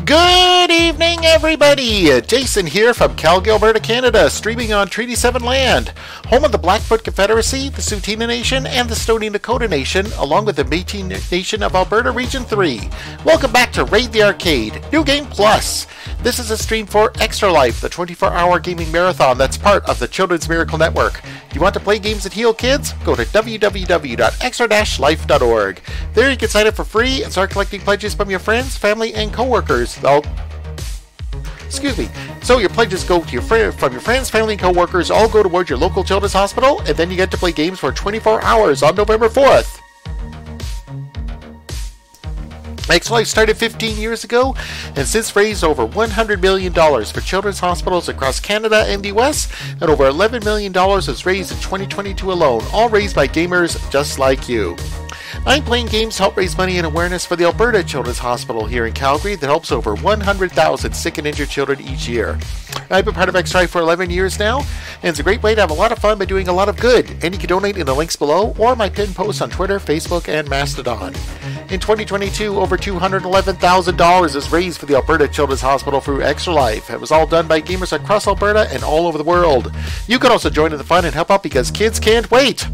Good evening, everybody! Jason here from Calgary, Alberta, Canada, streaming on Treaty 7 land, home of the Blackfoot Confederacy, the Tsuu Nation, and the Stoney Nakoda Nation, along with the Métis Nation of Alberta Region 3. Welcome back to Raid the Arcade, New Game Plus. This is a stream for Extra Life, the 24-hour gaming marathon that's part of the Children's Miracle Network. You want to play games that heal kids? Go to www.extra-life.org. There you can sign up for free and start collecting pledges from your friends, family, and co-workers. So your pledges go to from your friends, family, and co-workers, all go towards your local children's hospital, and then you get to play games for 24 hours on November 4th. Extra Life started 15 years ago and since raised over $100 million for children's hospitals across Canada and the US, and over $11 million was raised in 2022 alone, all raised by gamers just like you. I'm playing games to help raise money and awareness for the Alberta Children's Hospital here in Calgary that helps over 100,000 sick and injured children each year. I've been part of Extra Life for 11 years now, and it's a great way to have a lot of fun by doing a lot of good, and you can donate in the links below or my pinned posts on Twitter, Facebook, and Mastodon. In 2022, over $211,000 is raised for the Alberta Children's Hospital through Extra Life. It was all done by gamers across Alberta and all over the world. You can also join in the fun and help out because kids can't wait!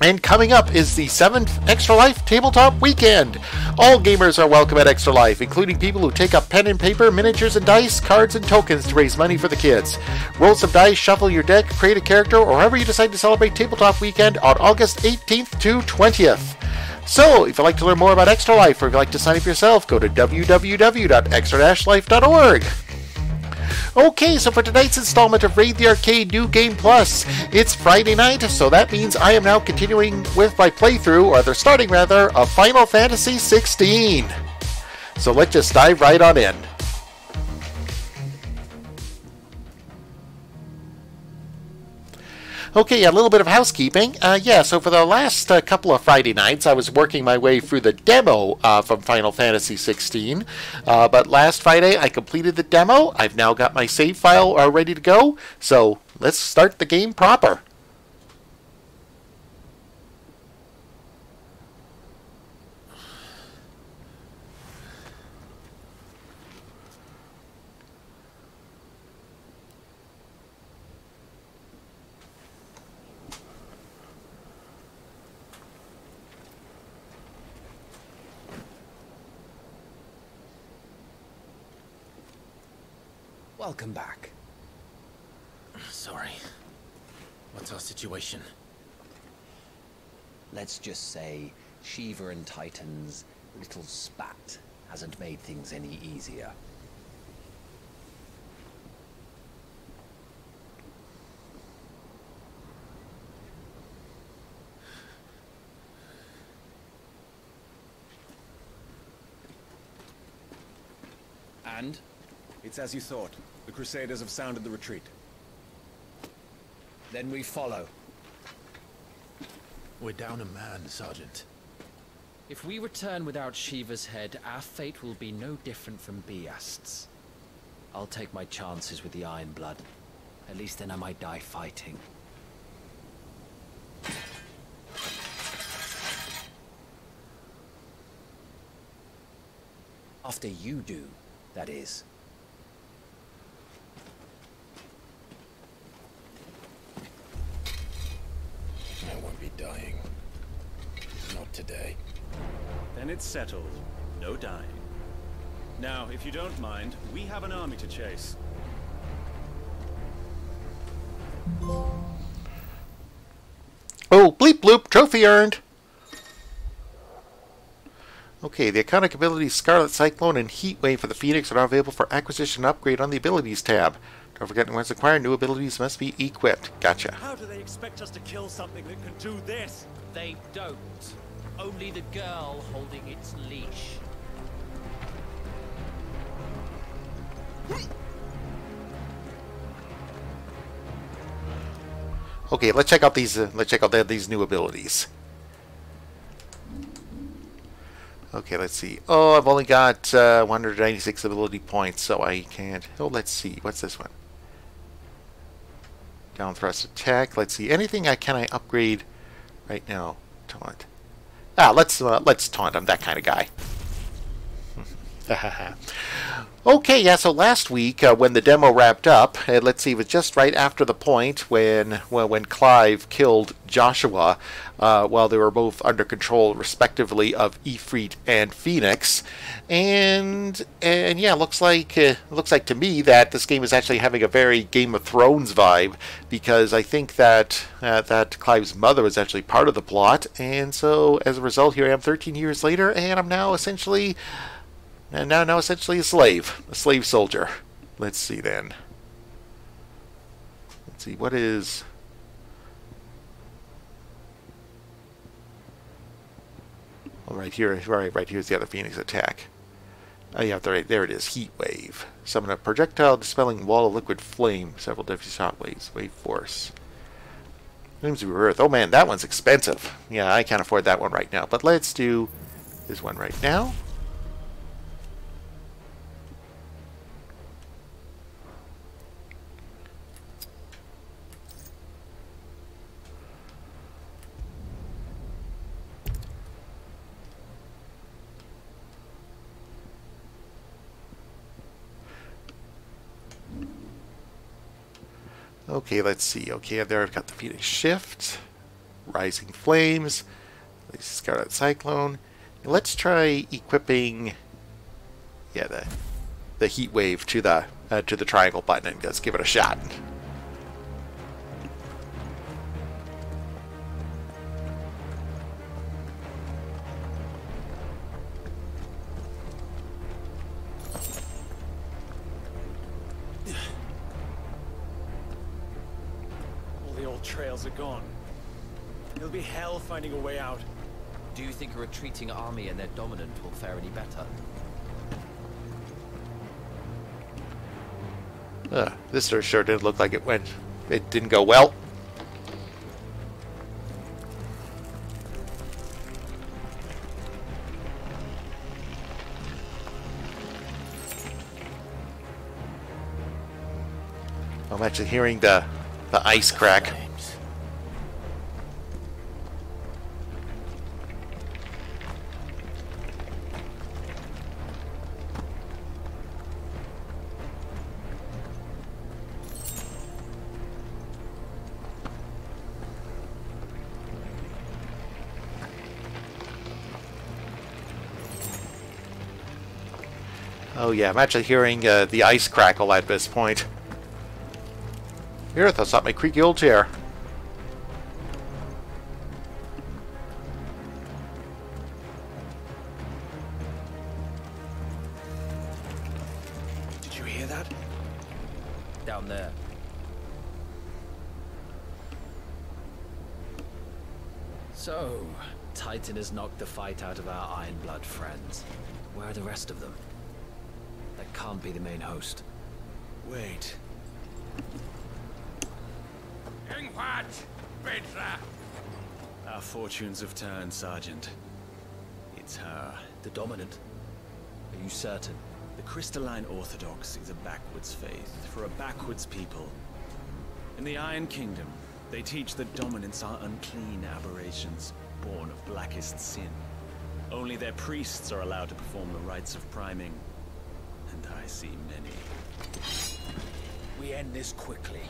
And coming up is the 7th Extra Life Tabletop Weekend. All gamers are welcome at Extra Life, including people who take up pen and paper, miniatures and dice, cards and tokens to raise money for the kids. Roll some dice, shuffle your deck, create a character, or however you decide to celebrate Tabletop Weekend on August 18th to 20th. So, if you'd like to learn more about Extra Life, or if you'd like to sign up yourself, go to www.extra-life.org. Okay, so for tonight's installment of Raid the Arcade New Game Plus, it's Friday night, so that means I am now continuing with my playthrough, or starting rather, of Final Fantasy XVI. So let's just dive right on in. Okay, a little bit of housekeeping. So for the last couple of Friday nights, I was working my way through the demo from Final Fantasy XVI. But last Friday, I completed the demo. I've now got my save file ready to go. So let's start the game proper. Welcome back. Sorry. What's our situation? Let's just say Sheaffer and Titan's little spat hasn't made things any easier. And? It's as you thought. The Crusaders have sounded the retreat. Then we follow. We're down a man, Sergeant. If we return without Sheaffer's head, our fate will be no different from Biast's. I'll take my chances with the Iron Blood. At least then I might die fighting. After you do, that is. I won't be dying. Not today. Then it's settled. No dying. Now, if you don't mind, we have an army to chase. Oh, bleep bloop, trophy earned! Okay, the iconic abilities Scarlet Cyclone and Heat Wave for the Phoenix are now available for acquisition and upgrade on the Abilities tab. Don't forget, once acquired, new abilities must be equipped. Gotcha. How do they expect us to kill something that can do this? They don't. Only the girl holding its leash. Okay, let's check out these. These new abilities. Okay, let's see. Oh, I've only got 196 ability points, so I can't. Oh, let's see. What's this one? Down thrust attack. Let's see. Anything can I upgrade right now? Taunt. Let's taunt. I'm that kind of guy. Okay, yeah, so last week when the demo wrapped up, let's see, it was just right after the point when Clive killed Joshua while they were both under control, respectively, of Ifrit and Phoenix. And yeah, looks like to me that this game is actually having a very Game of Thrones vibe, because I think that that Clive's mother was actually part of the plot, and so as a result, here I am 13 years later, and I'm now essentially a slave soldier. Let's see then. Let's see, what is... Oh, right here, right here's the other Phoenix attack. Oh yeah, there it is, Heat Wave. Summon a projectile dispelling wall of liquid flame, several diffuse shot waves, wave force. Flames of Earth. Oh man, that one's expensive. Yeah, I can't afford that one right now, but let's do this one right now. Okay, let's see. Okay, there I've got the Phoenix Shift, Rising Flames, Scarlet Cyclone. Let's try equipping, yeah, the Heat Wave to the triangle button, and let's give it a shot. Trails are gone. It'll be hell finding a way out. Do you think a retreating army and their dominant will fare any better? This sure didn't look like it didn't go well. I'm actually hearing the ice crack. Oh yeah, I'm actually hearing the ice crackle at this point. Here, that's not my creaky old chair. Did you hear that? Down there. So, Titan has knocked the fight out of our Ironblood friends. Where are the rest of them? That can't be the main host. Wait. Our fortunes have turned, Sergeant. It's her. The dominant? Are you certain? The Crystalline Orthodox is a backwards faith for a backwards people. In the Iron Kingdom, they teach that dominants are unclean aberrations, born of blackest sin. Only their priests are allowed to perform the rites of priming. And I see many. We end this quickly.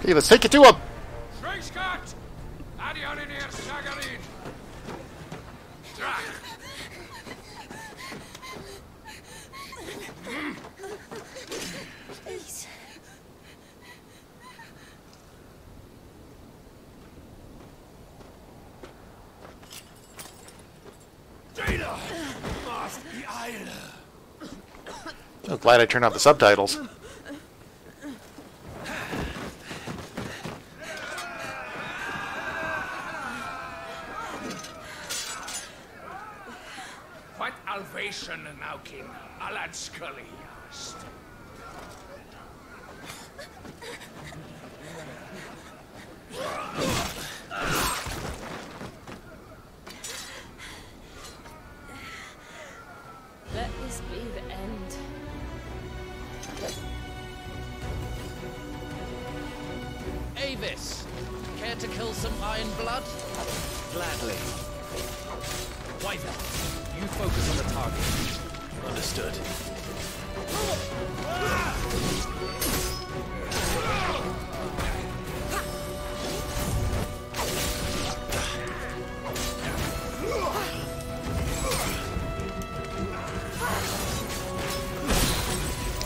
Okay, let's take it to him. Please. Oh, glad I turned off the subtitles. What Alvation Naukin, Alad Scully asked. Let this be the end. Avis! Care to kill some iron blood? Gladly. Wyvern, you focus on the target. Understood.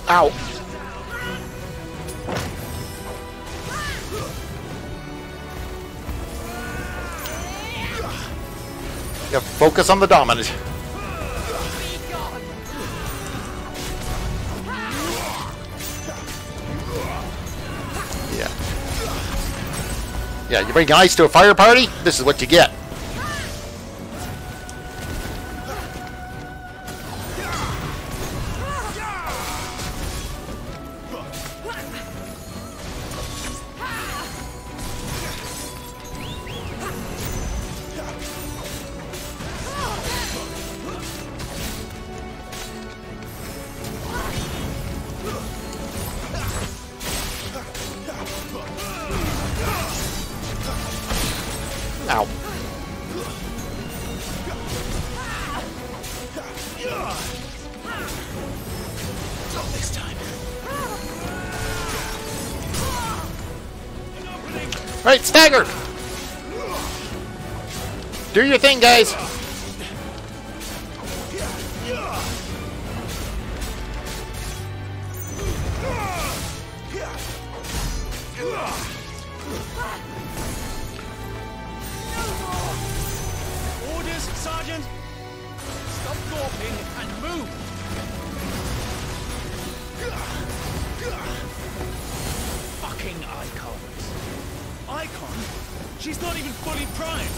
Ow. Yeah, focus on the dominant. Yeah. Yeah, you bring ice to a fire party? This is what you get. Ow. Not this time. Right, stagger! Do your thing, guys! Orders, Sergeant! Stop gawping and move! Fucking icons! Icon? She's not even fully primed!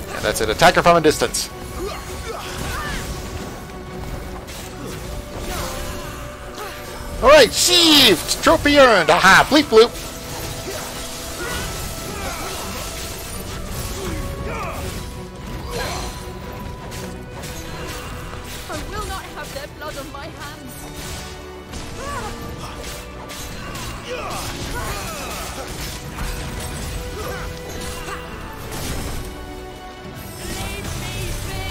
Yeah, that's it. Attack her from a distance. Alright, sheathed! Trophy earned! Aha! Bleep bloop! I will not have their blood on my hands. Leave me be.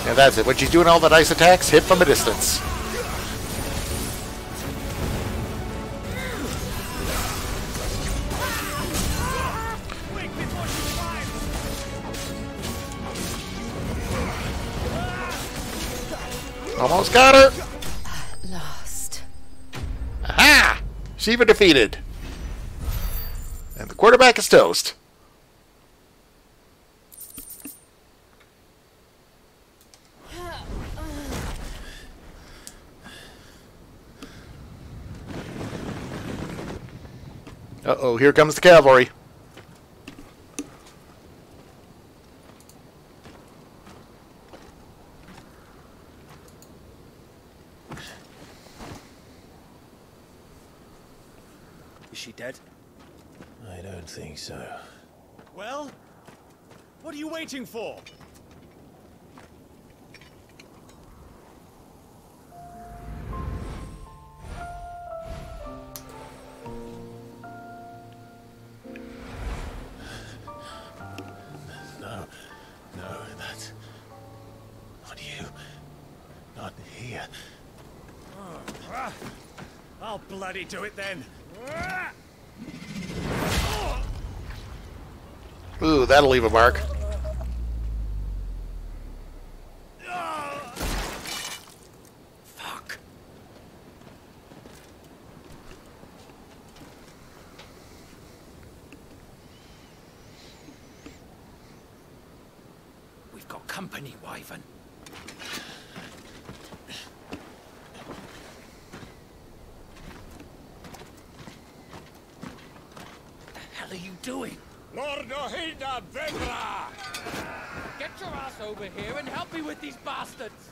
And that's it. When she's doing all the nice attacks, hit from a distance. Almost got her! Lost. Aha! Sheaffer defeated. And the quarterback is toast. Uh-oh, here comes the cavalry. Is she dead? I don't think so. Well? What are you waiting for? No, that's not you. Not here. I'll bloody do it then. Ooh, that'll leave a mark. Fuck. We've got company, Wyvern. doing? Lord Ohida Vedra! Get your ass over here and help me with these bastards!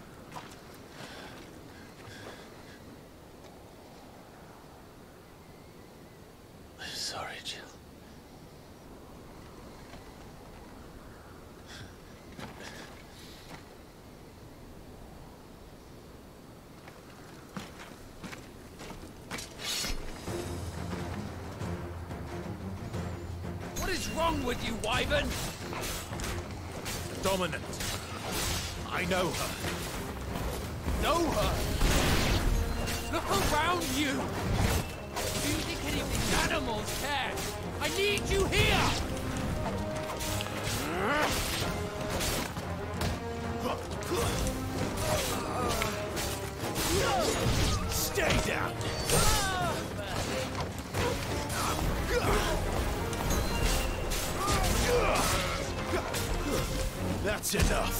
I'm sorry, Jill. What is wrong with you, Wyvern? Dominant. I know her. Know her? Look around you! Do you think any of these animals care? I need you here! Stay down. That's enough.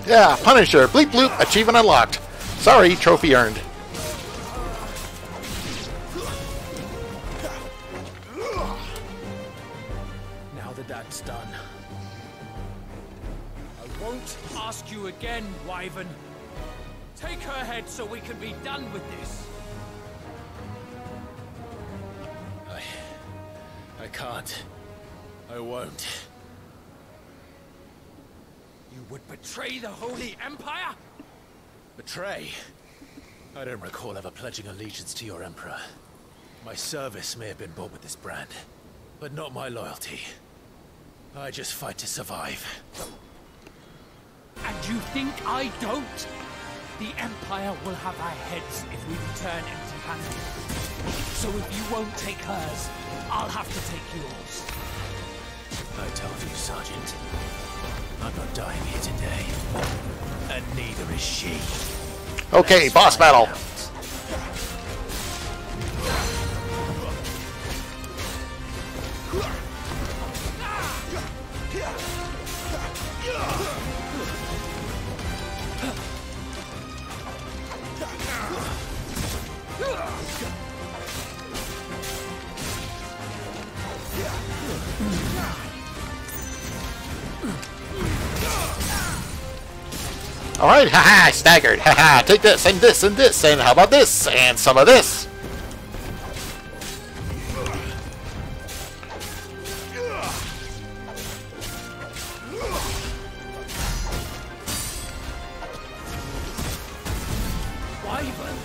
Yeah, Punisher. Bleep bloop. Achievement unlocked. Sorry, trophy earned. Now that that's done, I won't ask you again, Wyvern. Take her head so we can be done with this. I can't. I won't. You would betray the Holy Empire? Betray? I don't recall ever pledging allegiance to your Emperor. My service may have been bought with this brand, but not my loyalty. I just fight to survive. And you think I don't? The Empire will have our heads if we return empty-handed. So if you won't take hers, I'll have to take yours. I told you, Sergeant. I'm not dying here today. And neither is she. Okay, Let's boss find battle. out. Alright, haha, staggered. Haha, take this, and this, and this, and how about this, and some of this. Wyvern!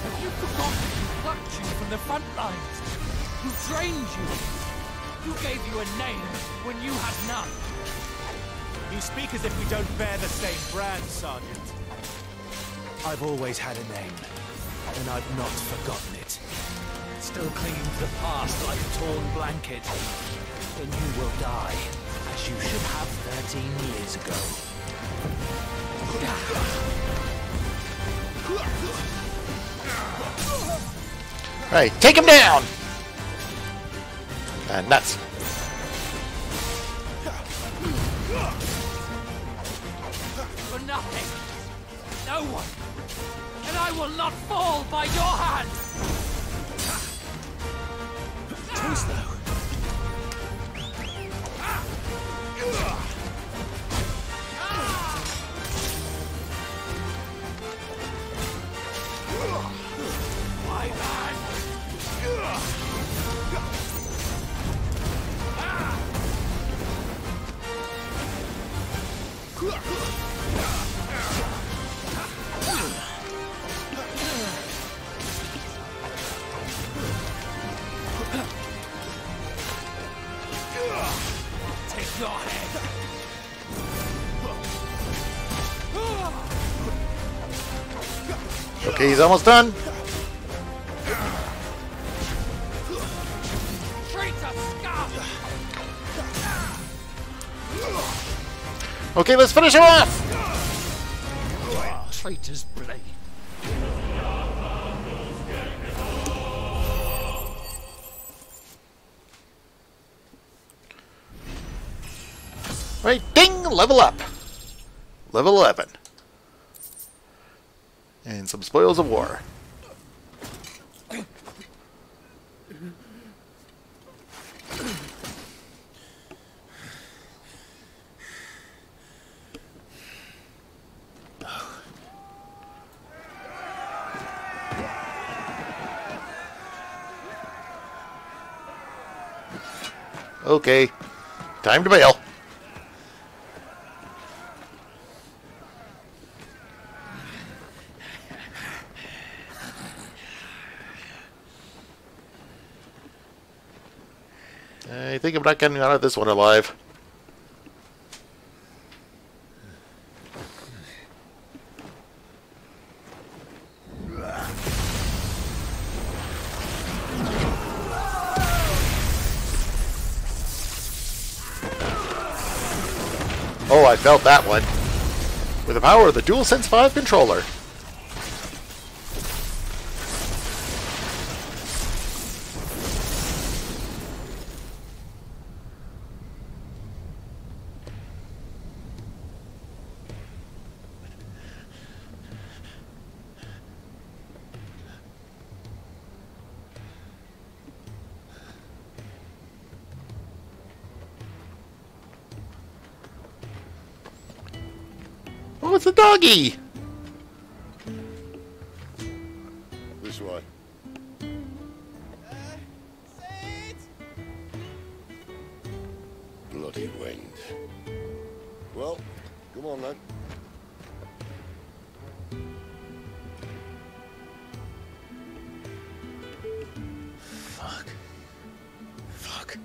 Have you forgotten who plucked you from the front lines? Who trained you? Who gave you a name when you had none? You speak as if we don't bear the same brand, Sergeant. I've always had a name, and I've not forgotten it. Still clinging to the past like a torn blanket. Then you will die, as you should have 13 years ago. Alright, take him down! Nuts. For nothing. No one. And I will not fall by your hand. Too slow. My man. Take your head. Okay, he's almost done. Traitor scum! Okay, let's finish him off! Traitor's blade. Right, ding! Level up. Level 11. And some spoils of war. Okay. Time to bail. I think I'm not getting out of this one alive. Oh, I felt that one. With the power of the DualSense 5 controller. Oh, it's a doggy! This way. Bloody wind. Well, come on then. Fuck. Fuck.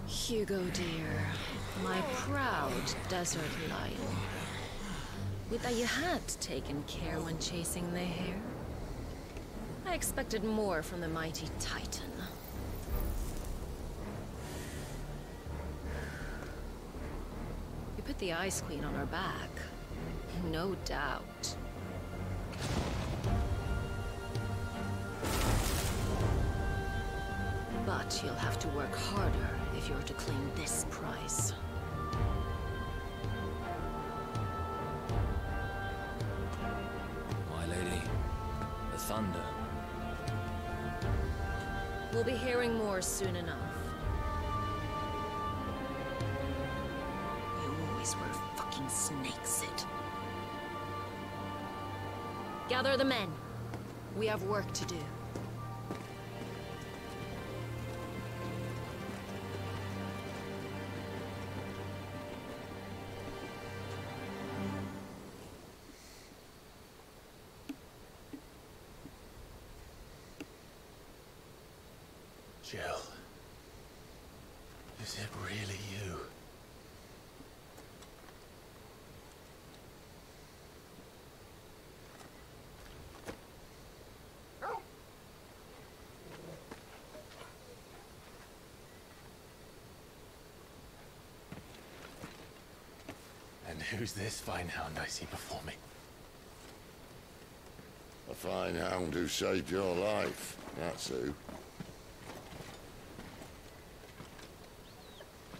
Hugo, dear, my proud desert lion. Would that you had taken care when chasing the hare. I expected more from the mighty Titan. You put the Ice Queen on her back, no doubt. But you'll have to work harder if you're to claim this prize. My lady, the thunder. We'll be hearing more soon enough. You always were fucking snakes, Sid. Gather the men. We have work to do. Jill. Is it really you? And who's this fine hound I see before me? A fine hound who saved your life, that's who.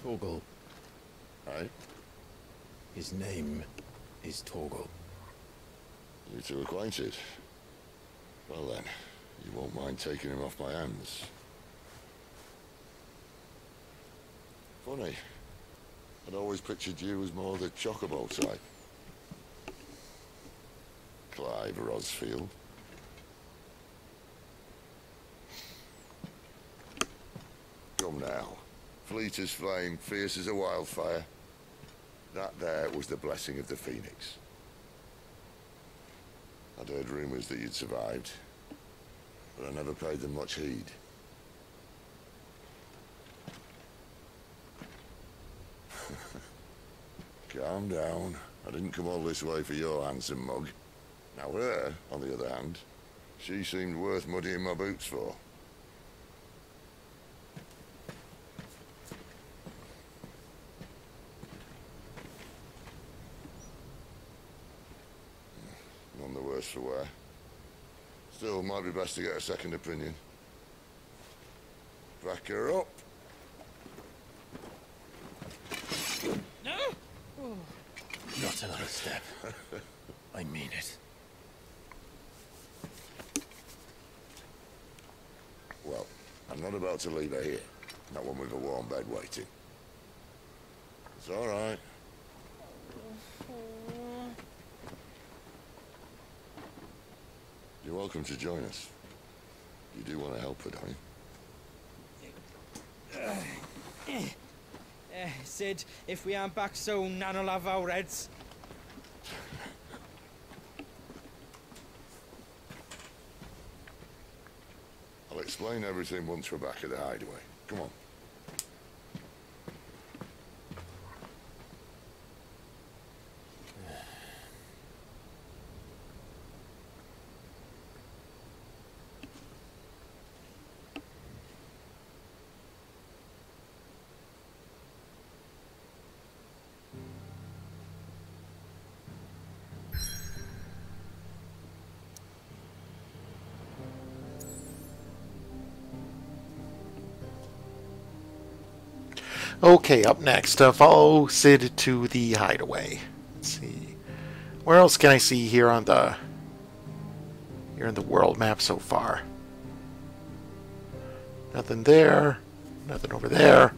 Torgal. Right? His name is Torgal. You two acquainted? Well then, you won't mind taking him off my hands. Funny. I'd always pictured you as more the chocobo type. Clive Rosfield. Come now. Fleet as flame, fierce as a wildfire. That there was the blessing of the Phoenix. I'd heard rumors that you'd survived, but I never paid them much heed. Calm down. I didn't come all this way for your handsome mug. Now her, on the other hand, she seemed worth muddying my boots for. None the worse for wear. Still, might be best to get a second opinion. Back her up. Not another step. I mean it. I'm not about to leave her here. Not one with a warm bed waiting. It's all right. You're welcome to join us. You do want to help her, don't you? Sid, if we aren't back soon, Nan will have our heads. I'll explain everything once we're back at the hideaway. Come on. Okay, up next, follow Sid to the hideaway. Let's see. Where else can I see here on the world map so far? Nothing there. Nothing over there.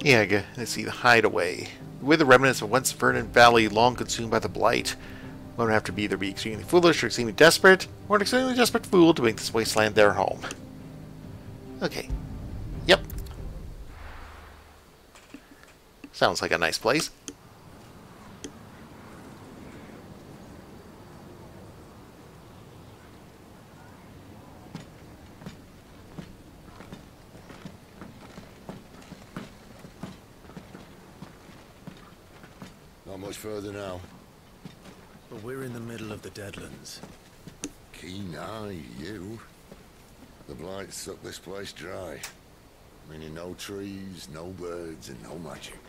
Yeah, let's see, the hideaway. With the remnants of once verdant valley long consumed by the blight. One would have to be either be extremely foolish or extremely desperate, or an extremely desperate fool to make this wasteland their home. Okay. Yep. Sounds like a nice place. Not much further now. But we're in the middle of the Deadlands. Keen eye, you. The blight sucked this place dry. Meaning no trees, no birds, and no magic.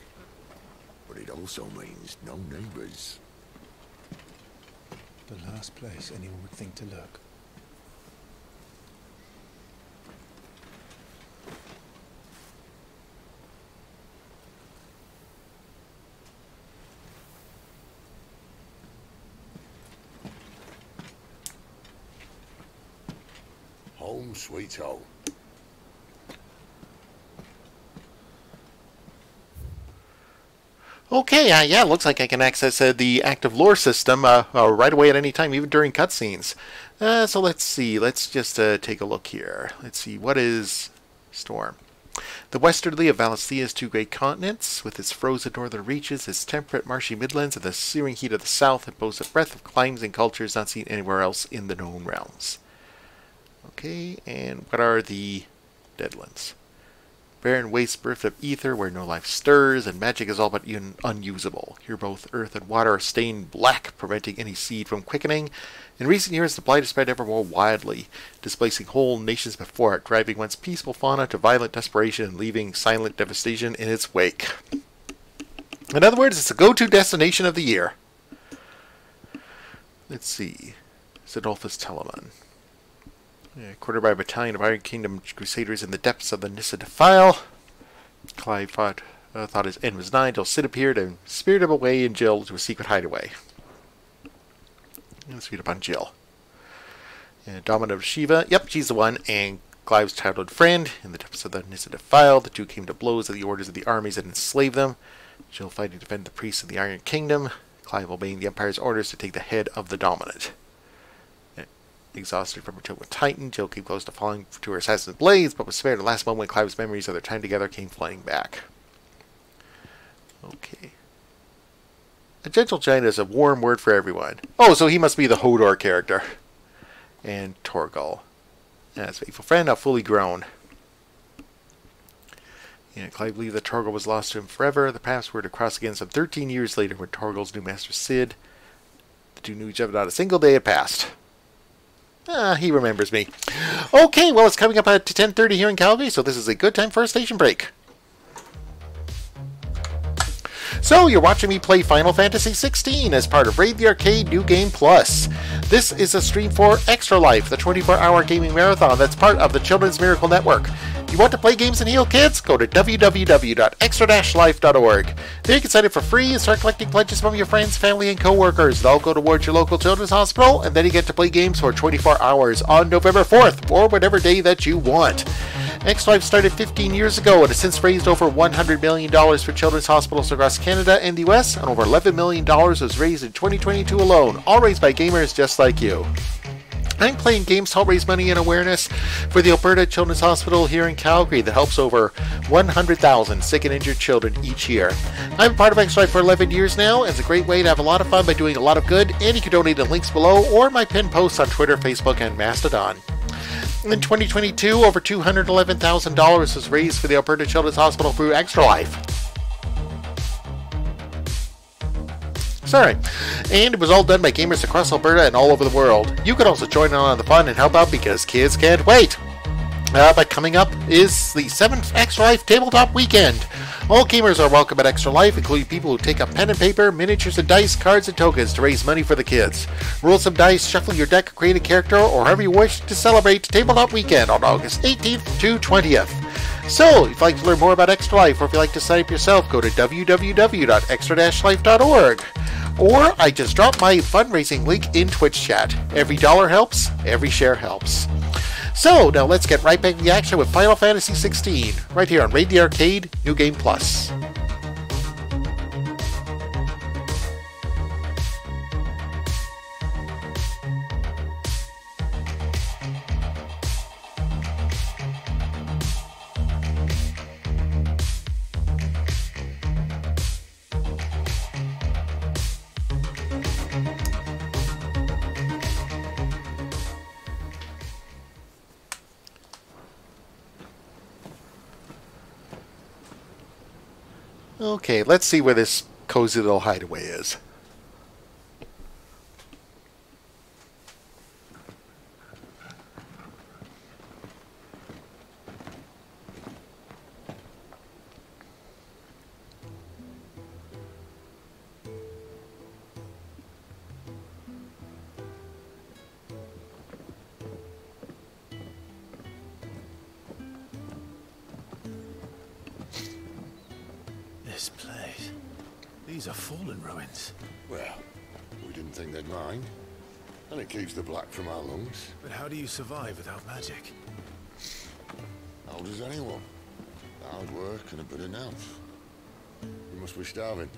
But it also means no neighbors. The last place anyone would think to look. Home sweet home. Okay, yeah, looks like I can access the active lore system right away at any time, even during cutscenes. So let's see, let's just take a look here. Let's see, what is Storm? The westerly of Valencia's two great continents, with its frozen northern reaches, its temperate marshy midlands, and the searing heat of the south, it boasts a breadth of climes and cultures not seen anywhere else in the known realms. Okay, and what are the Deadlands? Barren waste bereft of ether where no life stirs, and magic is all but unusable. Here both earth and water are stained black, preventing any seed from quickening. In recent years, the blight has spread ever more widely, displacing whole nations before it, driving once peaceful fauna to violent desperation and leaving silent devastation in its wake. In other words, it's the go-to destination of the year. Let's see. Zidolphus Telemann. Quartered by a battalion of Iron Kingdom Crusaders in the depths of the Nissa Defile. Clive thought his end was nigh until Sid appeared and spirited him away and Jill to a secret hideaway. Let's read up on Jill. Dominant of Shiva. Yep, she's the one. And Clive's childhood friend. In the depths of the Nissa Defile, the two came to blows at the orders of the armies that enslaved them. Jill fighting to defend the priests of the Iron Kingdom. Clive obeying the Empire's orders to take the head of the Dominant. Exhausted from her tilt with Titan, Jill came close to falling to her assassin's blades, but was spared at the last moment when Clive's memories of their time together came flooding back. Okay. A gentle giant is a warm word for everyone. Oh, so he must be the Hodor character. And Torgal. As faithful friend, now fully grown. Yeah, Clive believed that Torgal was lost to him forever. The paths were to cross again some 13 years later when Torgal's new master Sid. The two knew each other not a single day had passed. He remembers me. Okay, well, it's coming up to 10:30 here in Calgary, so this is a good time for a station break. So, you're watching me play Final Fantasy XVI as part of Raid the Arcade New Game Plus. This is a stream for Extra Life, the 24-hour gaming marathon that's part of the Children's Miracle Network. You want to play games and heal kids? Go to www.extra-life.org. There you can sign up for free and start collecting pledges from your friends, family, and co-workers. They'll go towards your local children's hospital, and then you get to play games for 24 hours on November 4th, or whatever day that you want. Extra Life started 15 years ago and has since raised over $100 million for children's hospitals across Canada and the US, and over $11 million was raised in 2022 alone, all raised by gamers just like you. I'm playing games to help raise money and awareness for the Alberta Children's Hospital here in Calgary that helps over 100,000 sick and injured children each year. I'm part of Extra Life for 11 years now, and it's a great way to have a lot of fun by doing a lot of good, and you can donate in links below or my pinned posts on Twitter, Facebook, and Mastodon. In 2022, over $211,000 was raised for the Alberta Children's Hospital through Extra Life. Sorry. And it was all done by gamers across Alberta and all over the world. You can also join in on the fun and help out because kids can't wait. But coming up is the 7th Extra Life Tabletop Weekend. All gamers are welcome at Extra Life, including people who take up pen and paper, miniatures and dice, cards and tokens to raise money for the kids. Roll some dice, shuffle your deck, create a character, or however you wish to celebrate Tabletop Weekend on August 18th to 20th. So, if you'd like to learn more about Extra Life, or if you'd like to sign up yourself, go to www.extra-life.org. Or I just dropped my fundraising link in Twitch chat. Every dollar helps, every share helps. So, now let's get right back to the action with Final Fantasy XVI, right here on Raid the Arcade New Game Plus. Okay, let's see where this cozy little hideaway is. This place. These are fallen ruins. Well, we didn't think they'd mind. And it keeps the black from our lungs. But how do you survive without magic? Old as anyone. Hard work and a bit of nerve. You must be starving.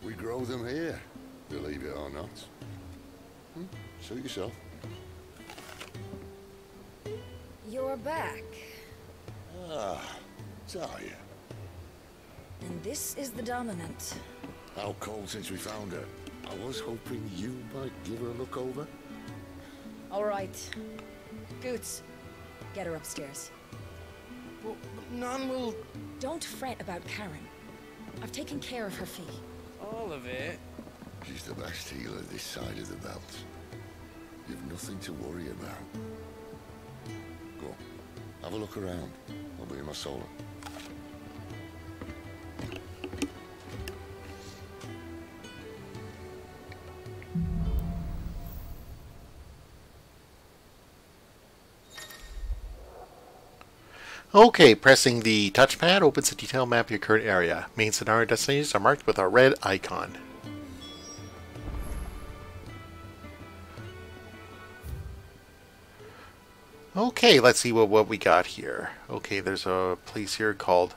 We grow them here, believe it or not. Suit yourself. You're back. Ah, Zarya. And this is the Dominant. How cold since we found her. I was hoping you might give her a look over. All right. Goots, get her upstairs. Well, none will... Don't fret about Karen. I've taken care of her fee. All of it? She's the best healer this side of the belt. You've nothing to worry about. Go, have a look around. I'll be in my solar. Okay, pressing the touchpad opens a detailed map of your current area. Main scenario destinations are marked with a red icon. Okay, let's see what we got here. Okay, there's a place here called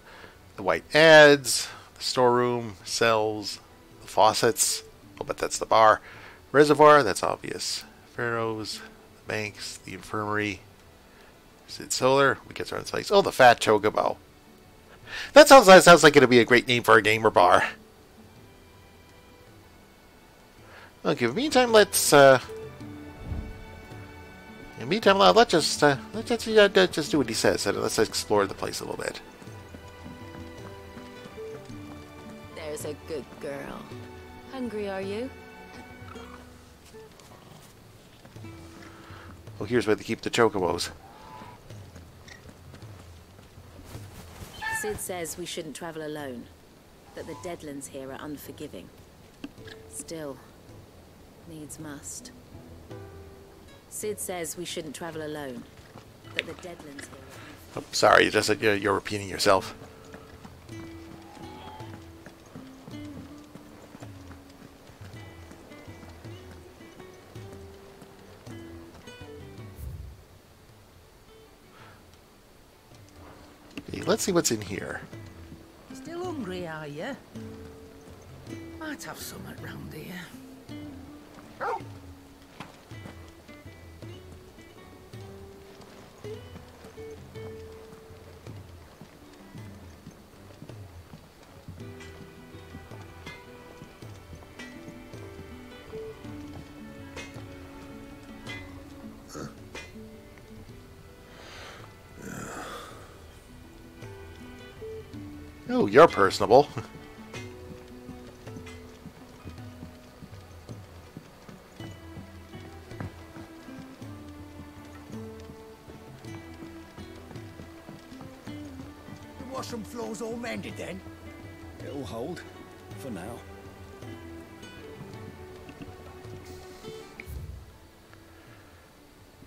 the White Ads, the storeroom, cells, the faucets. Oh, but that's the bar. Reservoir, that's obvious. Pharaohs, the banks, the infirmary. Is it solar? We get our own place. Oh, the Fat Chocobo. That sounds like it'll be a great name for a gamer bar. Okay, in the meantime, let's just do what he says, and let's explore the place a little bit. There's a good girl. Hungry, are you? Oh, here's where they keep the chocobos. Sid says we shouldn't travel alone. that the Deadlands here are unforgiving. Still, needs must. Cid says we shouldn't travel alone. That the Deadlands here are Oh, sorry, you're repeating yourself. Okay, let's see what's in here. Still hungry, are you? Might have something round here. Oh, you're personable. The washroom floor's all mended then? It'll hold. For now.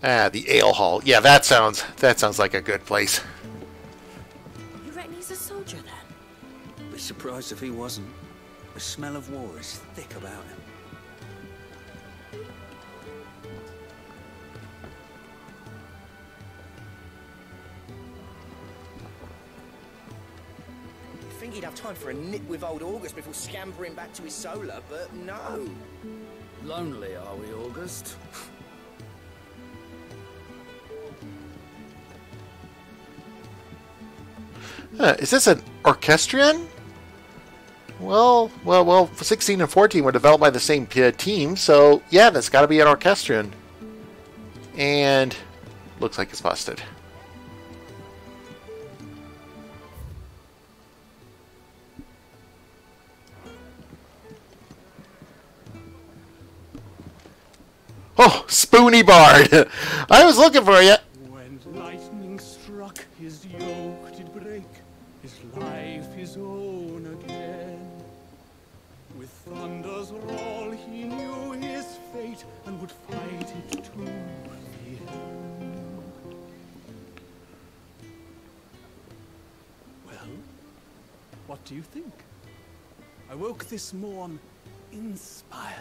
Ah, the ale hall. Yeah, that sounds like a good place. You reckon he's a soldier then? Be surprised if he wasn't. The smell of war is thick about him. You'd think he'd have time for a nip with old August before scampering back to his solar, but no. Lonely, are we, August? Is this an orchestrion? Well, 16 and 14 were developed by the same team, so yeah, that's got to be an orchestrion. And looks like it's busted. Oh, Spoony Bard! I was looking for you! When lightning struck, his yoke did break, his life his own again. With thunder's roll he knew his fate, and would fight it to the end. Well, what do you think? I woke this morn inspired.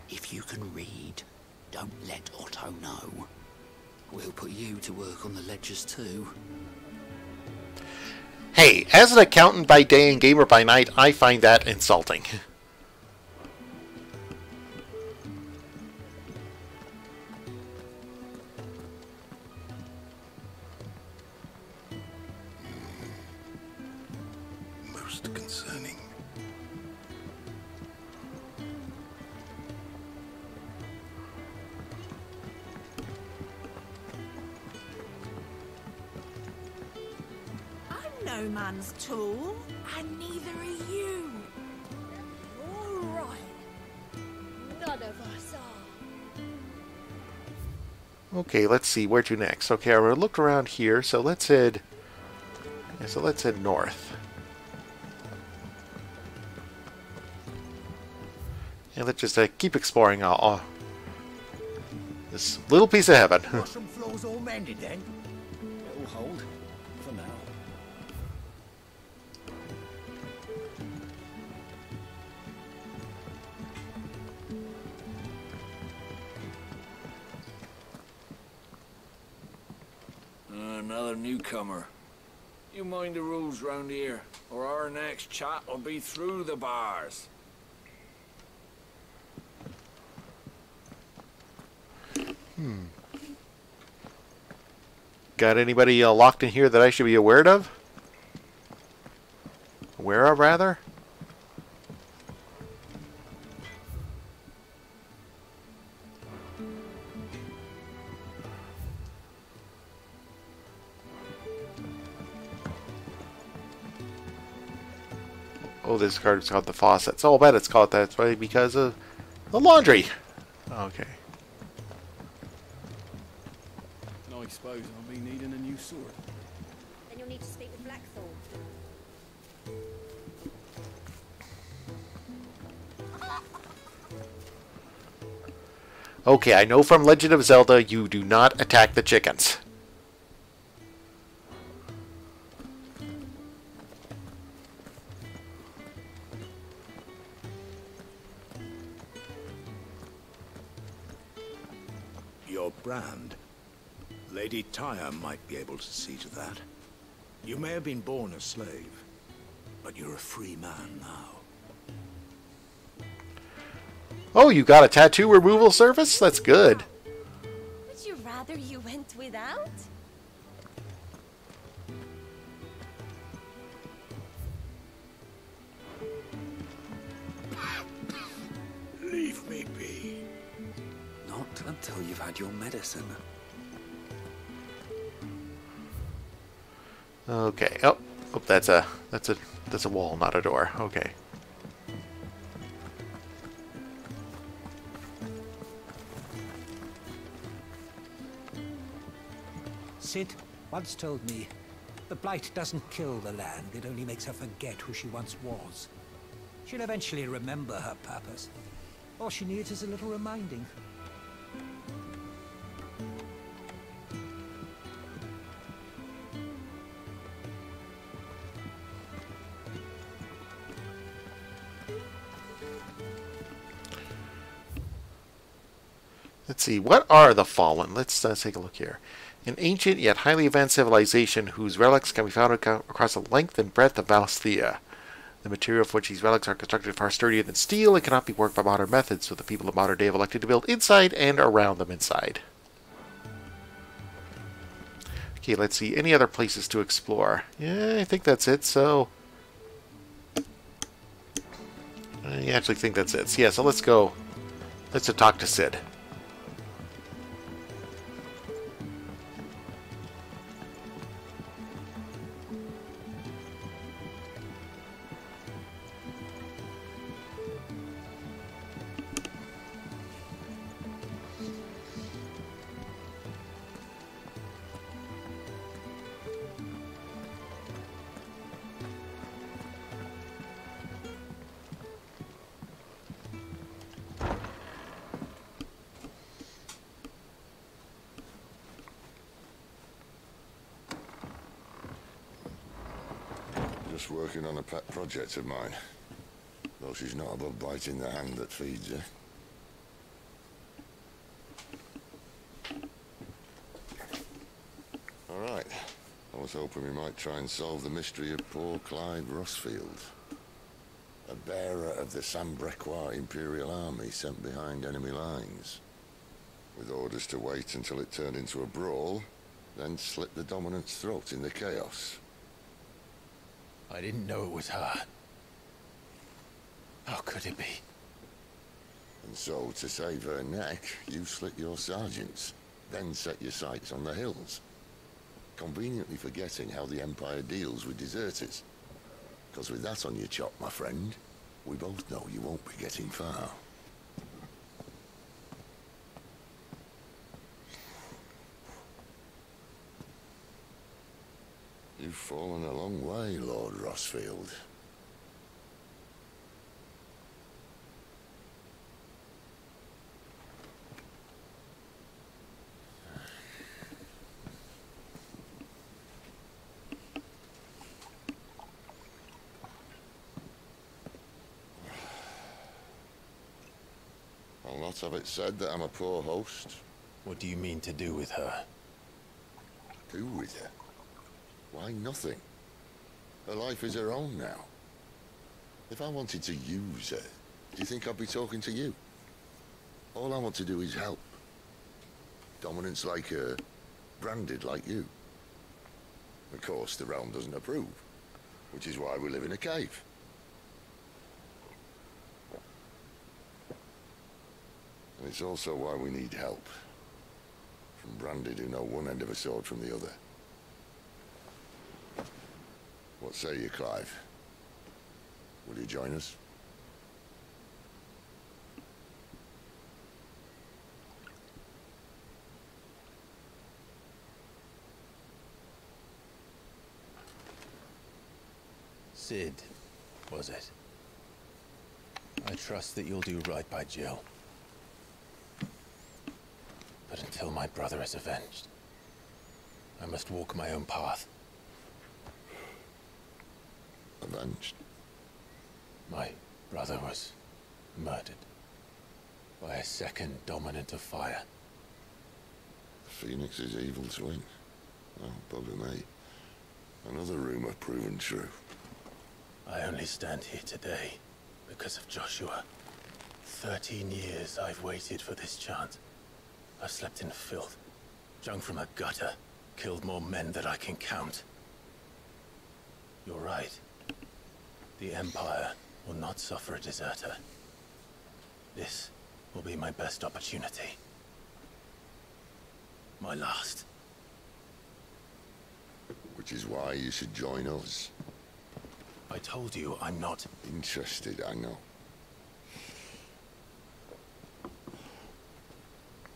If you can read, don't let Otto know. We'll put you to work on the ledgers too. Hey, as an accountant by day and gamer by night, I find that insulting. Most concerning. No man's tool, and neither are you. All right. None of us are. Okay, let's see where to next. Okay, I looked around here, so let's head. Yeah, so let's head north. And let's just keep exploring this little piece of heaven. Washroom floor's all mended then? It'll hold. For now. Another newcomer. You mind the rules round here, or our next chat will be through the bars. Got anybody locked in here that I should be aware of? Aware of, rather? Oh, this card is called the faucets. Oh, I bet it's called that way because of the laundry. Okay. I suppose I'll be needing a new sword. Then you'll need to speak with Blackthorn. Okay, I know from Legend of Zelda you do not attack the chickens. Your brand. Lady Tyre might be able to see to that. You may have been born a slave, but you're a free man now. Oh, you got a tattoo removal service? That's good. Would you rather you went without? Leave me be. Not until you've had your medicine. Okay. Oh, that's a wall, not a door. Okay. Sid once told me, the blight doesn't kill the land, it only makes her forget who she once was. She'll eventually remember her purpose. All she needs is a little reminding. Let's see, what are the Fallen? Let's take a look here. An ancient yet highly advanced civilization whose relics can be found across the length and breadth of Valsthea. The material of which these relics are constructed far sturdier than steel and cannot be worked by modern methods, so the people of modern day have elected to build inside and around them inside. Okay, let's see, any other places to explore? Yeah, I think that's it, so... I actually think that's it. So yeah, so let's go. Let's talk to Sid. Just working on a pet project of mine. Though she's not above biting the hand that feeds her. Alright. I was hoping we might try and solve the mystery of poor Clive Rossfield. A bearer of the Sambrequois Imperial Army sent behind enemy lines. With orders to wait until it turned into a brawl, then slit the dominant's throat in the chaos. I didn't know it was her. How could it be? And so, to save her neck, you slit your sergeants, then set your sights on the hills. Conveniently forgetting how the Empire deals with deserters. Because with that on your chop, my friend, we both know you won't be getting far. You've fallen a long way, Lord Rossfield. I'll not have it said that I'm a poor host. What do you mean to do with her? Do with her? Why, nothing. Her life is her own now. If I wanted to use her, do you think I'd be talking to you? All I want to do is help. Dominants like her, branded like you. Of course, the realm doesn't approve, which is why we live in a cave. And it's also why we need help. From branded who know one end of a sword from the other. What say you, Clive? Will you join us? Sid, was it? I trust that you'll do right by Jill. But until my brother is avenged, I must walk my own path. Avenged? My brother was murdered by a second dominant of fire. Phoenix's evil twin. Oh, bugger me. Another rumor proven true. I only stand here today because of Joshua. 13 years I've waited for this chance. I've slept in filth, drunk from a gutter, killed more men than I can count. You're right. The Empire will not suffer a deserter. This will be my best opportunity. My last. Which is why you should join us. I told you I'm not interested, I know.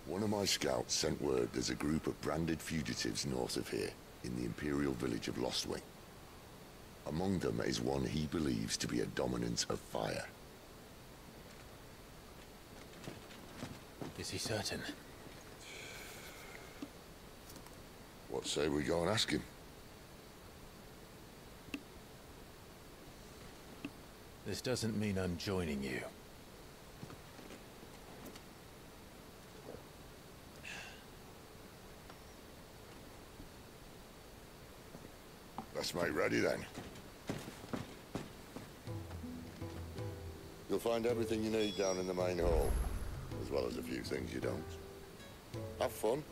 One of my scouts sent word there's a group of branded fugitives north of here, in the Imperial village of Lostwing. Among them is one he believes to be a dominant of fire. Is he certain? What say we go and ask him? This doesn't mean I'm joining you. Let's make ready then. You'll find everything you need down in the main hall, as well as a few things you don't. Have fun.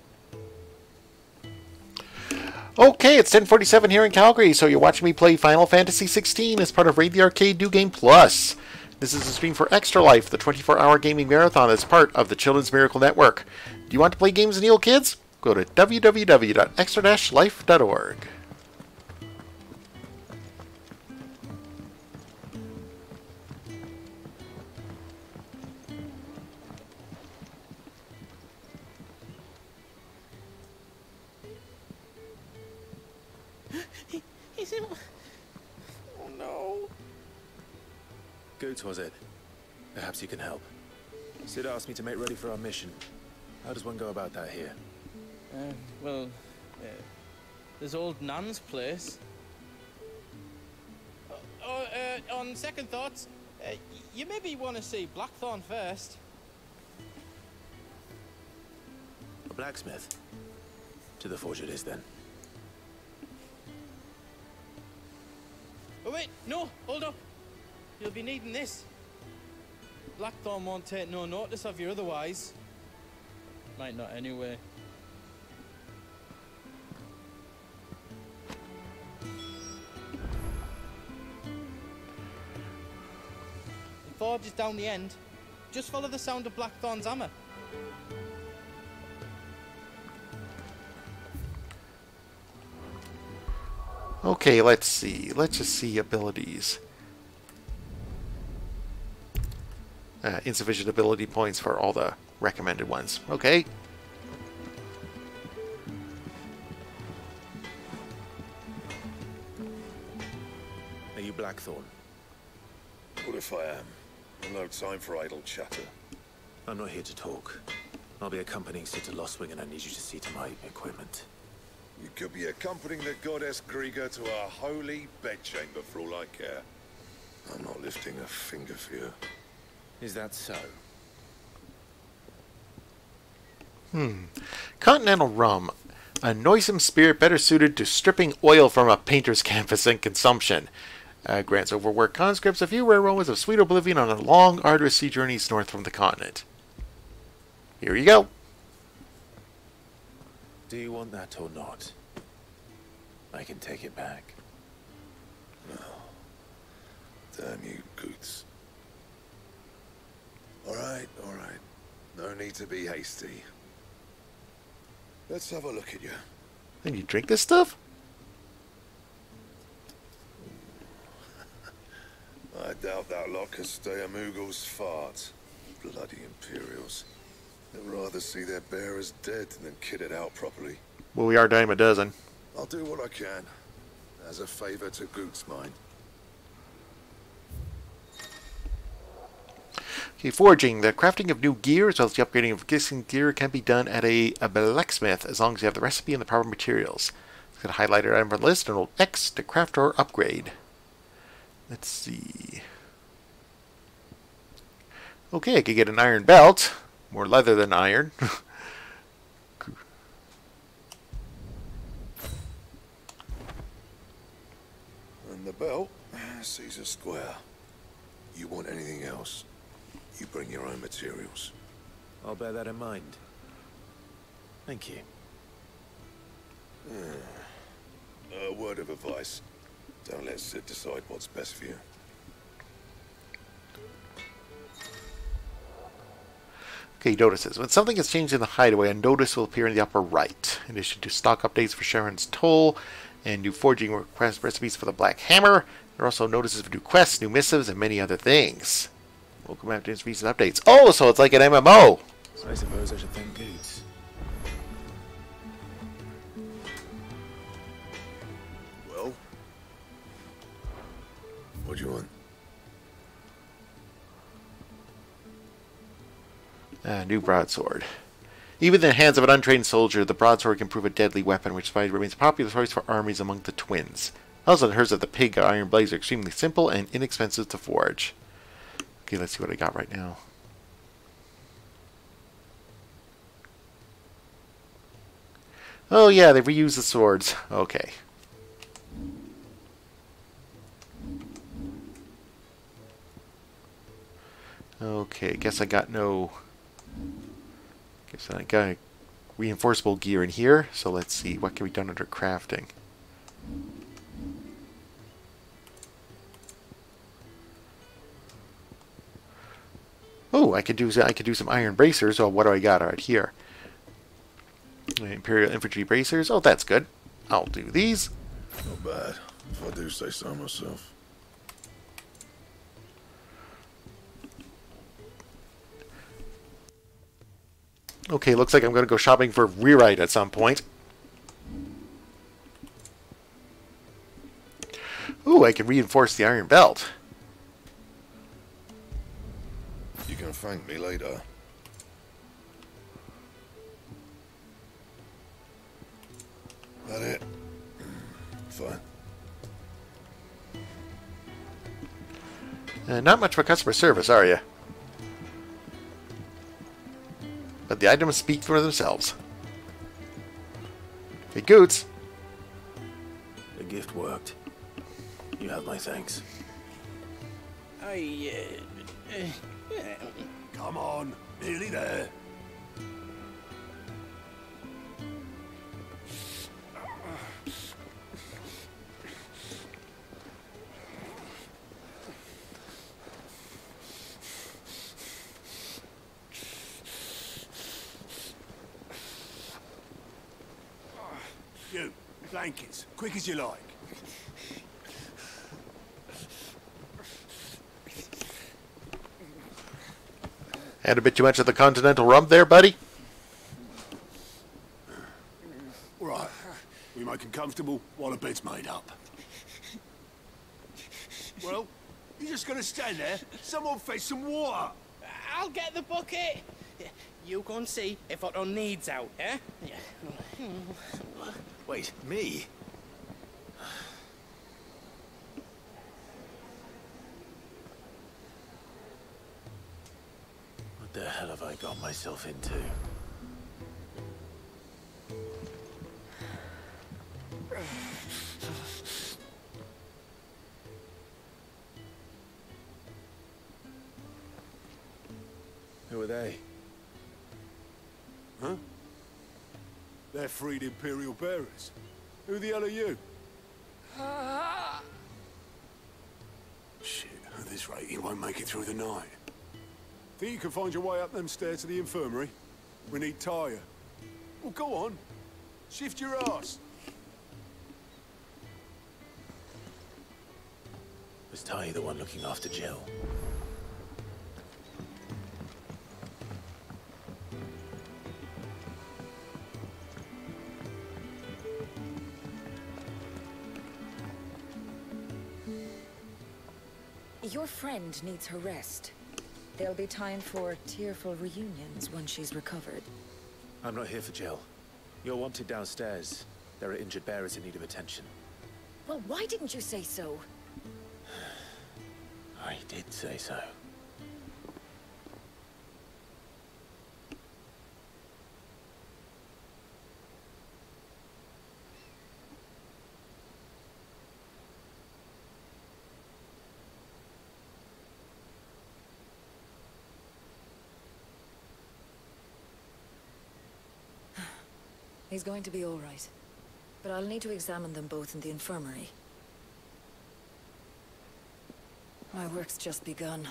Okay, it's 10:47 here in Calgary, so you're watching me play Final Fantasy XVI as part of Raid the Arcade New Game Plus. This is a stream for Extra Life, the 24-hour gaming marathon as part of the Children's Miracle Network. Do you want to play games and heal kids? Go to www.extra-life.org. He's in... Oh no. Goots, was it? Perhaps you can help. Sid asked me to make ready for our mission. How does one go about that here? Well, there's old Nan's place. On second thoughts, you maybe want to see Blackthorn first. A blacksmith? To the forge it is then. Oh wait, no, hold up. You'll be needing this. Blackthorn won't take no notice of you otherwise. Might not anyway. The forge is down the end. Just follow the sound of Blackthorn's hammer. Okay, let's see. Let's just see abilities. Insufficient ability points for all the recommended ones. Okay. Are you Blackthorn? What if I am? I've no time for idle chatter. I'm not here to talk. I'll be accompanying Sid to Lostwing, and I need you to see to my equipment. You could be accompanying the goddess Krieger to our holy bedchamber for all I care. I'm not lifting a finger for you. Is that so? Continental rum. A noisome spirit better suited to stripping oil from a painter's canvas and consumption. Grants overworked conscripts a few rare moments of sweet oblivion on a long, arduous sea journeys north from the continent. Here you go. Do you want that or not? I can take it back. No. Damn you, Goots. All right. No need to be hasty. Let's have a look at you. And you drink this stuff? I doubt that lot could stay a Moogle's fart. Bloody Imperials. They'd rather see their bearers dead than kitted out properly. Well, we are dime a dozen. I'll do what I can, as a favour to Goot's mind. Okay, forging. The crafting of new gear as well as the upgrading of existing gear can be done at a blacksmith as long as you have the recipe and the proper materials. It's got a highlighted item on the list and roll X to craft or upgrade. Let's see. Okay, I could get an iron belt. More leather than iron. And the belt, Caesar Square. You want anything else, you bring your own materials. I'll bear that in mind. Thank you. A word of advice. Don't let Sid decide what's best for you. Okay, notices. When something is changed in the hideaway, a notice will appear in the upper right. In addition to stock updates for Sharon's Toll and new forging request recipes for the Black Hammer, there are also notices for new quests, new missives, and many other things. Welcome after these recent updates. Oh, so it's like an MMO! So I suppose I should thank Goots. Well? What do you want? New broadsword. Even in the hands of an untrained soldier, the broadsword can prove a deadly weapon, which is why it remains a popular choice for armies among the twins. Also, hers of the pig iron blades are extremely simple and inexpensive to forge. Okay, let's see what I got right now. Oh yeah, they reuse the swords. Okay. Okay, guess I got no... Guess I got reinforceable gear in here. So let's see, what can be done under crafting? Oh, I could do some iron bracers. Oh, what do I got right here? Imperial infantry bracers. Oh, that's good. I'll do these. Not bad, if I do say so myself. Okay, looks like I'm going to go shopping for rewrite at some point. Ooh, I can reinforce the iron belt. You can thank me later. That it? Fine. Not much for customer service, are you? But the items speak for themselves. Hey, Goots. The gift worked. You have my thanks. Come on, nearly there. You, blankets, quick as you like. Had a bit too much of the continental rum there, buddy? Right, we make them comfortable while the bed's made up. Well, you're just gonna stand there? Someone fetch some water. I'll get the bucket. You go and see if Otto needs out, eh? Wait, me? What the hell have I got myself into? Who are they? Huh? They're freed Imperial bearers. Who the hell are you? Shit, at this rate, you won't make it through the night. Think you can find your way up them stairs to the infirmary? We need Tyre. Well, go on. Shift your ass. The Was Ty the one looking after Jill? Your friend needs her rest. There'll be time for tearful reunions when she's recovered. I'm not here for Jill. You're wanted downstairs. There are injured bearers in need of attention. Well, why didn't you say so? I did say so. He's going to be all right. But I'll need to examine them both in the infirmary. My work's just begun.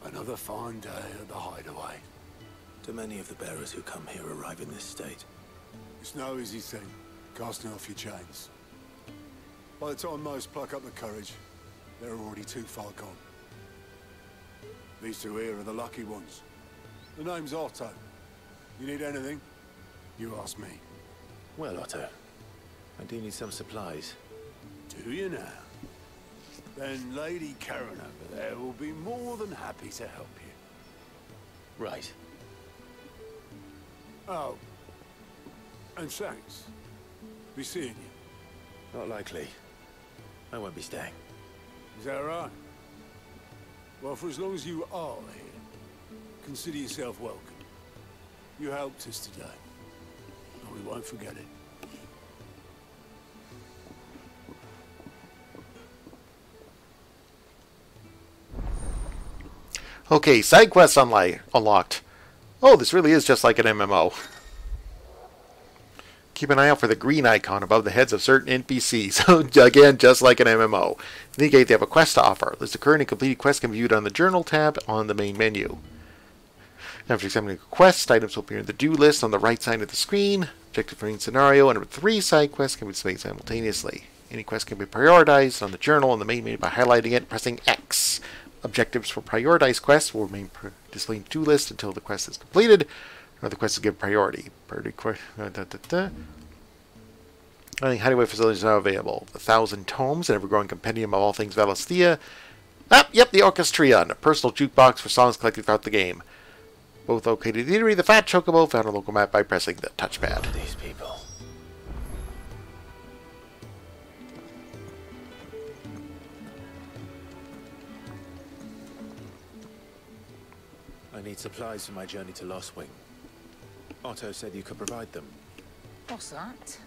Another fine day at the hideaway. Do many of the bearers who come here arrive in this state? It's no easy thing, casting off your chains. By the time most pluck up the courage, they're already too far gone. These two here are the lucky ones. The name's Otto. You need anything? You ask me. Well, Otto, I do need some supplies. Do you now? Then Lady Karen over there will be more than happy to help you. Right. Oh. And thanks. Be seeing you. Not likely. I won't be staying. Is that right? Well, for as long as you are here, consider yourself welcome. You helped us today, and we won't forget it. Okay, side quests unlocked. Oh, this really is just like an MMO. Keep an eye out for the green icon above the heads of certain NPCs. So, again, just like an MMO. Indicate they have a quest to offer. List of current and completed quests can be viewed on the Journal tab on the main menu. After examining a quest, items will appear in the do list on the right side of the screen. Objective for any scenario and 3 side quests can be displayed simultaneously. Any quest can be prioritized on the Journal on the main menu by highlighting it and pressing X. Objectives for prioritized quests will remain displayed in the do list until the quest is completed, or the quest is given priority. I think hideaway facilities are now available. 1,000 tomes, an ever-growing compendium of all things Valisthea. Yep, the Orchestrion, a personal jukebox for songs collected throughout the game. Both located in the Eatery, the Fat Chocobo, found on a local map by pressing the touchpad. These people. I need supplies for my journey to Lost Wing. Otto said you could provide them. What's that?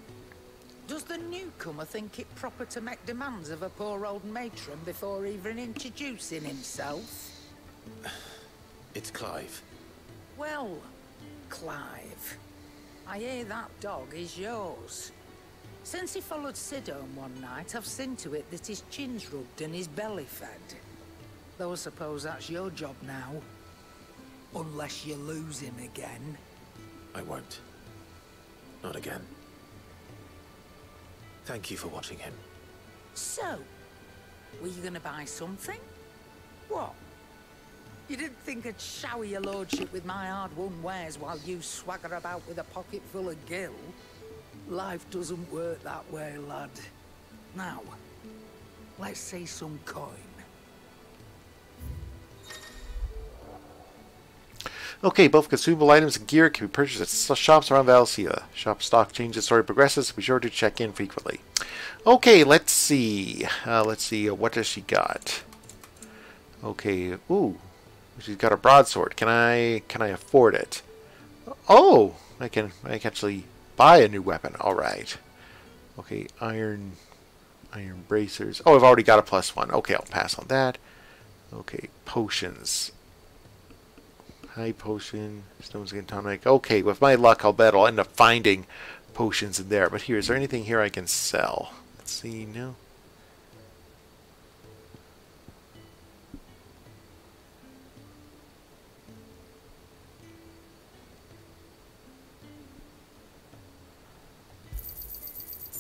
Does the newcomer think it proper to make demands of a poor old matron before even introducing himself? It's Clive. Well, Clive, I hear that dog is yours. Since he followed Sid home one night, I've seen to it that his chin's rubbed and his belly fed. Though I suppose that's your job now. Unless you lose him again. I won't. Not again. Thank you for watching him. So, were you gonna buy something? What? You didn't think I'd shower your lordship with my hard-won wares while you swagger about with a pocket full of gil? Life doesn't work that way, lad. Now, let's see some coin. Okay, both consumable items and gear can be purchased at shops around Valisthea. Shop stock changes as the story progresses, so be sure to check in frequently. Okay, let's see. What does she got? Okay, ooh. She's got a broadsword. Can I afford it? Oh, I can actually buy a new weapon. All right. Okay, iron bracers. Oh, I've already got a +1. Okay, I'll pass on that. Okay, potions. High potion, stones again, tonic. Okay, with my luck, I'll bet I'll end up finding potions in there. But here, is there anything here I can sell? Let's Let's see, no.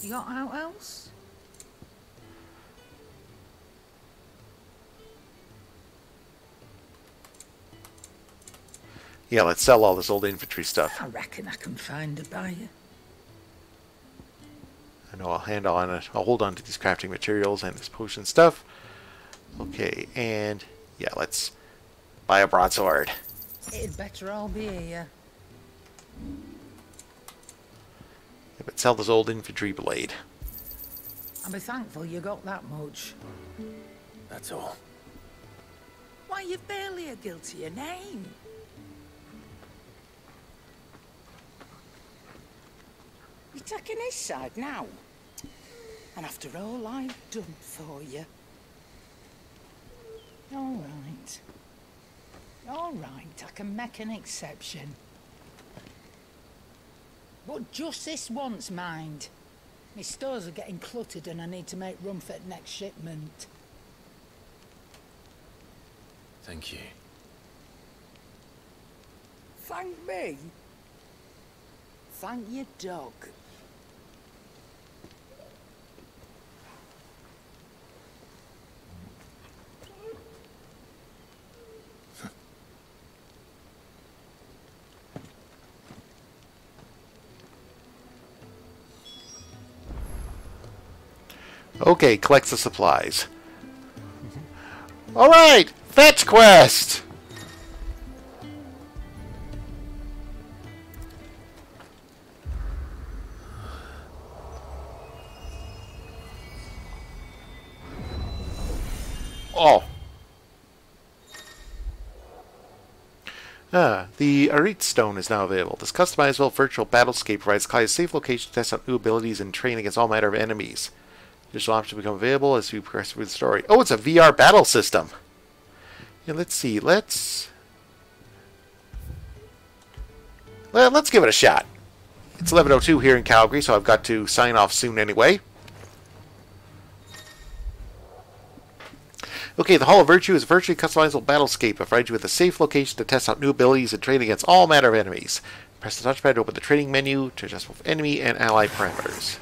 You got out else? Yeah, let's sell all this old infantry stuff. I reckon I can find a buyer. I know I'll hold on to these crafting materials and this potion stuff. Okay, and yeah, let's buy a broadsword. It'd better all be here. Yeah, but sell this old infantry blade. I'll be thankful you got that much. That's all. Why, you've barely a gilt to your name. You're taking his side now? And after all I've done for you. All right. All right, I can make an exception. But just this once, mind. My stores are getting cluttered and I need to make room for the next shipment. Thank you. Thank me? Thank your dog. Okay, collects the supplies. Alright, fetch quest! Oh. The Arit Stone is now available. This customizable virtual battlescape provides Kai a safe location to test out new abilities and train against all manner of enemies. Additional options become available as you progress through the story. Oh, it's a VR battle system. Yeah, let's see. Let's give it a shot. It's 11:02 here in Calgary, so I've got to sign off soon anyway. Okay, the Hall of Virtue is a virtually customizable battlescape that provides you with a safe location to test out new abilities and train against all manner of enemies. Press the touchpad to open the training menu to adjust both enemy and ally parameters.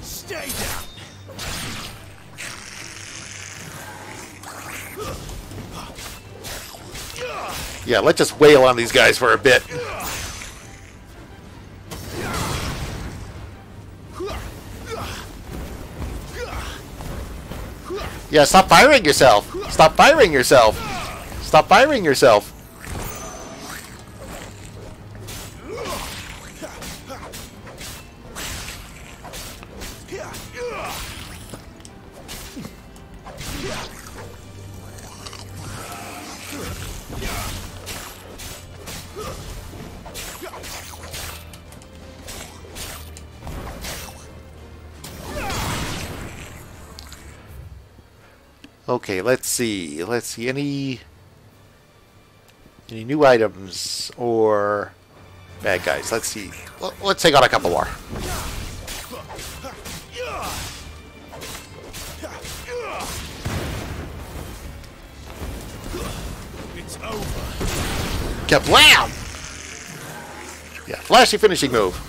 Stay down. Yeah, let's just wail on these guys for a bit. Yeah, stop firing yourself! Stop firing yourself! Stop firing yourself! Okay, let's see. Let's see any new items or bad guys. Let's see. Let's take on a couple more. It's over. Kablam! Yeah, flashy finishing move.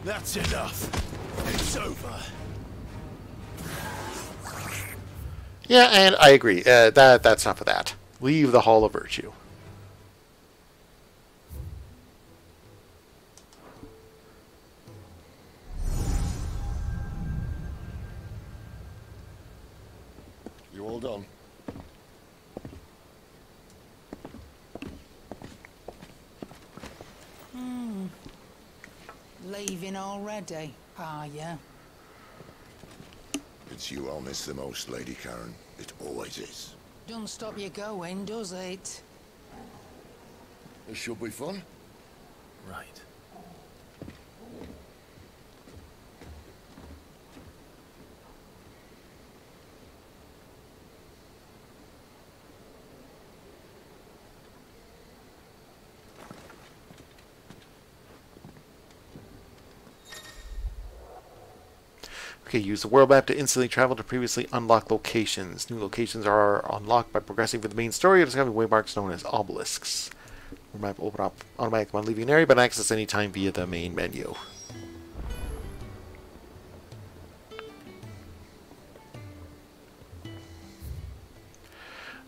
That's enough. It's over. Yeah, and I agree. That's enough of that. Leave the Hall of Virtue. You all done? Leaving already, are ya? It's you I'll miss the most, Lady Karen. It always is. Don't stop you going, does it? This should be fun. Right. Okay, use the world map to instantly travel to previously unlocked locations. New locations are unlocked by progressing through the main story or discovering waymarks known as obelisks. World map will open up automatically when leaving an area, but access anytime via the main menu.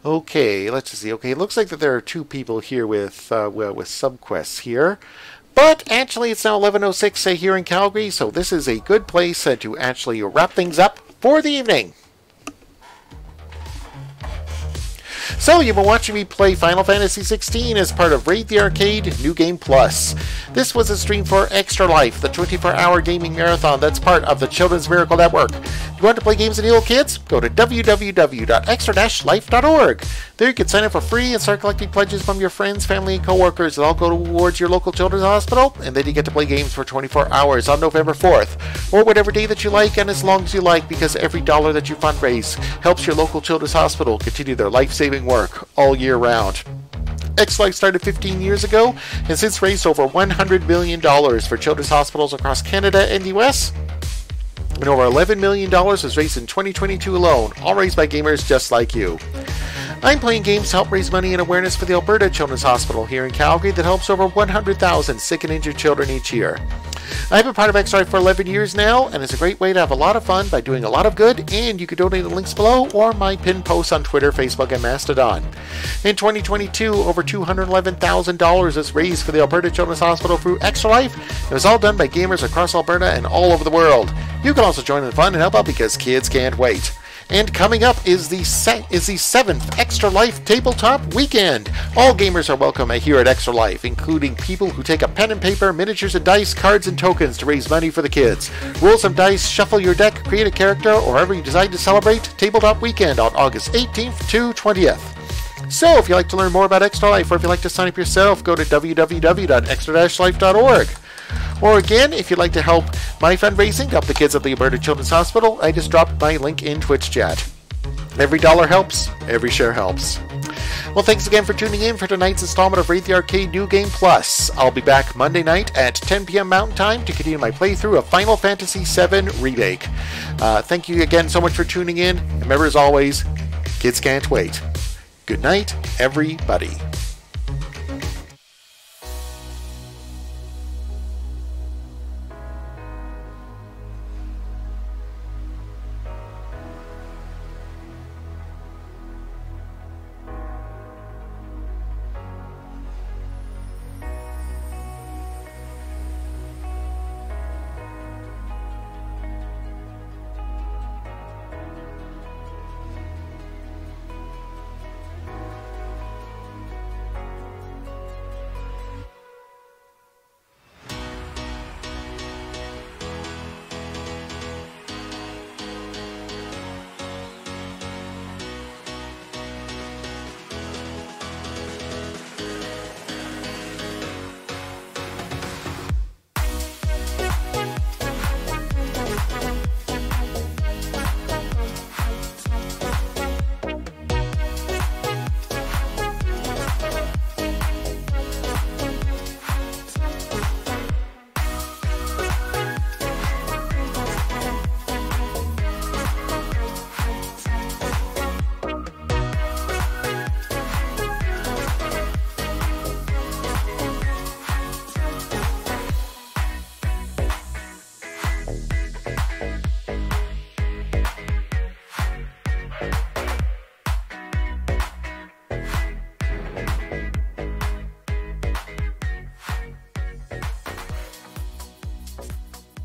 Okay, let's just see. Okay, it looks like that there are two people here with subquests here. But actually, it's now 11:06 here in Calgary, so this is a good place to actually wrap things up for the evening. So, you've been watching me play Final Fantasy XVI as part of Raid the Arcade New Game Plus. This was a stream for Extra Life, the 24-hour gaming marathon that's part of the Children's Miracle Network. If you want to play games and heal kids? Go to www.extra-life.org. There you can sign up for free and start collecting pledges from your friends, family, and coworkers that all go towards your local children's hospital, and then you get to play games for 24 hours on November 4th, or whatever day that you like and as long as you like, because every dollar that you fundraise helps your local children's hospital continue their life-saving work all year round. X-Life started 15 years ago and since raised over $100 million for children's hospitals across Canada and the US. And over $11 million was raised in 2022 alone, all raised by gamers just like you. I'm playing games to help raise money and awareness for the Alberta Children's Hospital here in Calgary that helps over 100,000 sick and injured children each year. I've been part of X-Life for 11 years now, and it's a great way to have a lot of fun by doing a lot of good, and you can donate in the links below or my pinned posts on Twitter, Facebook, and Mastodon. In 2022, over $211,000 is raised for the Alberta Children's Hospital through Extra Life. It was all done by gamers across Alberta and all over the world. You can also join in the fun and help out because kids can't wait. And coming up is the 7th Extra Life Tabletop Weekend. All gamers are welcome here at Extra Life, including people who take a pen and paper, miniatures and dice, cards and tokens to raise money for the kids. Roll some dice, shuffle your deck, create a character, or however you decide to celebrate Tabletop Weekend on August 18th to 20th. So if you'd like to learn more about Extra Life, or if you'd like to sign up yourself, go to www.extra-life.org. Or again, if you'd like to help my fundraising to help the kids at the Alberta Children's Hospital, I just dropped my link in Twitch chat. Every dollar helps, every share helps. Well, thanks again for tuning in for tonight's installment of Raid the Arcade New Game Plus. I'll be back Monday night at 10 p.m. Mountain Time to continue my playthrough of Final Fantasy VII Remake. Thank you again so much for tuning in. Remember, as always, kids can't wait. Good night, everybody. Bye.